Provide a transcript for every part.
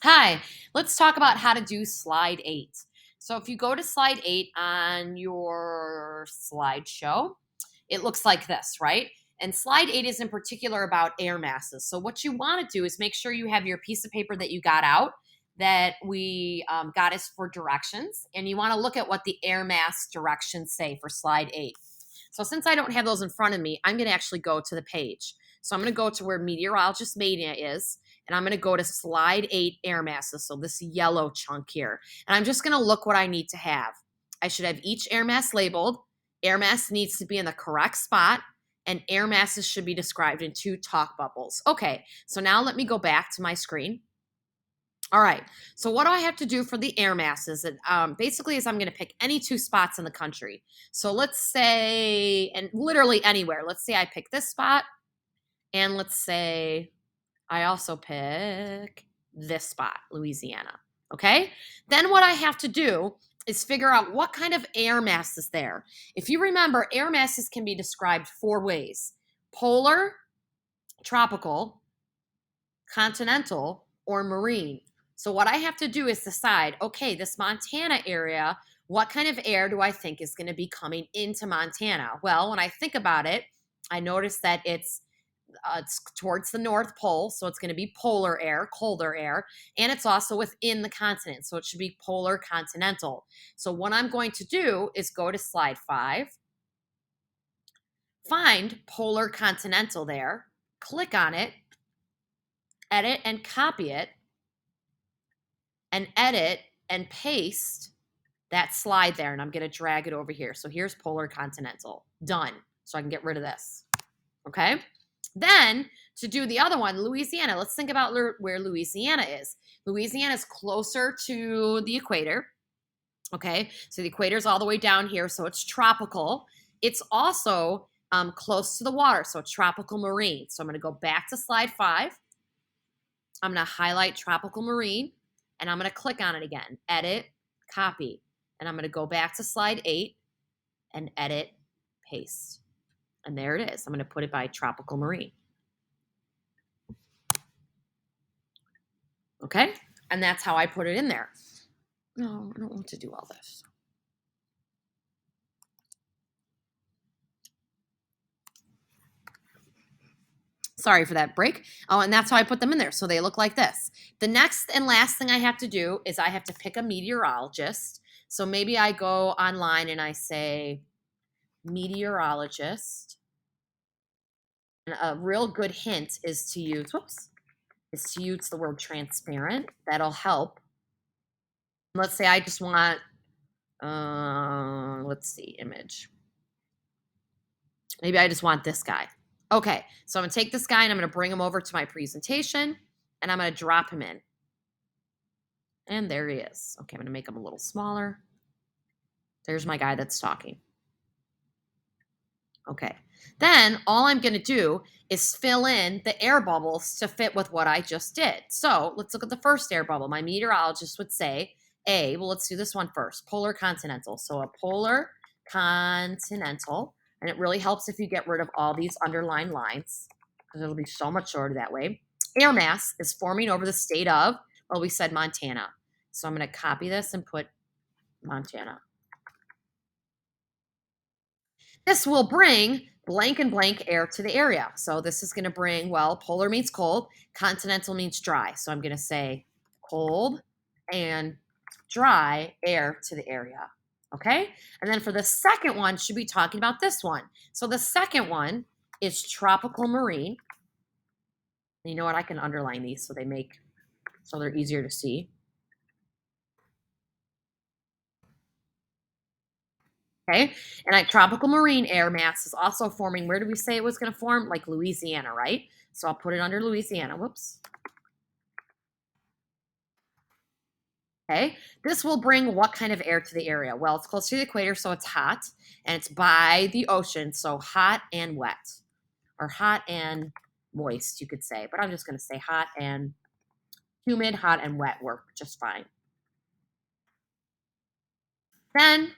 Hi, let's talk about how to do slide 8. So if you go to slide 8 on your slideshow, it looks like this, right? And slide 8 is in particular about air masses. So what you want to do is make sure you have your piece of paper that you got out that we got us for directions. And you want to look at what the air mass directions say for slide 8. So since I don't have those in front of me, I'm going to actually go to the page. So I'm going to go to where meteorologist mania is, and I'm going to go to slide 8 air masses. So this yellow chunk here. And I'm just going to look what I need to have. I should have each air mass labeled. Air mass needs to be in the correct spot, and air masses should be described in 2 talk bubbles. Okay, so now let me go back to my screen. All right, so what do I have to do for the air masses? Basically is I'm going to pick any 2 spots in the country. So let's say, and literally anywhere. Let's say I pick this spot, and let's say I also pick this spot, Louisiana. Okay? Then what I have to do is figure out what kind of air mass is there. If you remember, air masses can be described 4 ways: polar, tropical, continental, or marine. So what I have to do is decide, okay, this Montana area, what kind of air do I think is going to be coming into Montana? Well, when I think about it, I notice that it's towards the North Pole, so it's going to be polar air, colder air, and it's also within the continent, so it should be polar continental. So what I'm going to do is go to slide 5, find polar continental there, click on it, edit and copy it, and edit and paste that slide there, and I'm going to drag it over here. So here's polar continental. Done. So I can get rid of this. Okay? Then to do the other one, Louisiana, let's think about where Louisiana is. Louisiana is closer to the equator. Okay, so the equator is all the way down here, so it's tropical. It's also close to the water, so tropical marine. So I'm going to go back to slide 5. I'm going to highlight tropical marine, and I'm going to click on it again. Edit, copy. And I'm going to go back to slide 8 and edit, paste. And there it is. I'm going to put it by tropical marine. Okay? And that's how I put it in there. No, I don't want to do all this. Sorry for that break. Oh, and that's how I put them in there. So they look like this. The next and last thing I have to do is I have to pick a meteorologist. So maybe I go online and I say meteorologist. And a real good hint is to use, the word transparent. That'll help. Let's say I just want, let's see, image. Maybe I just want this guy. Okay, so I'm going to take this guy and I'm going to bring him over to my presentation, and I'm going to drop him in. And there he is. Okay, I'm going to make him a little smaller. There's my guy that's talking. Okay, then all I'm going to do is fill in the air bubbles to fit with what I just did. So let's look at the first air bubble. My meteorologist would say, let's do this one first, polar continental. So a polar continental, and it really helps if you get rid of all these underlined lines because it'll be so much shorter that way. Air mass is forming over the state of, well, we said Montana. So I'm going to copy this and put Montana. This will bring blank and blank air to the area. So this is going to bring, well, polar means cold, continental means dry. So I'm going to say cold and dry air to the area. Okay? And then for the second one, should be talking about this one. So the second one is tropical marine. And you know what? I can underline these so they're easier to see. Okay, and tropical marine air mass is also forming. Where did we say it was going to form? Like Louisiana, right? So I'll put it under Louisiana. Whoops. Okay, this will bring what kind of air to the area? Well, it's close to the equator, so it's hot, and it's by the ocean, so hot and wet, or hot and moist, you could say. But I'm just going to say hot and humid, hot and wet work just fine. Then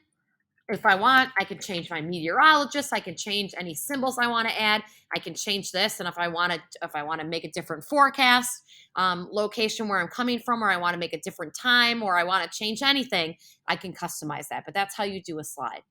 If I want, I can change my meteorologist. I can change any symbols I want to add. I can change this, and if I want to make a different forecast location where I'm coming from, or I want to make a different time, or I want to change anything, I can customize that. But that's how you do a slide.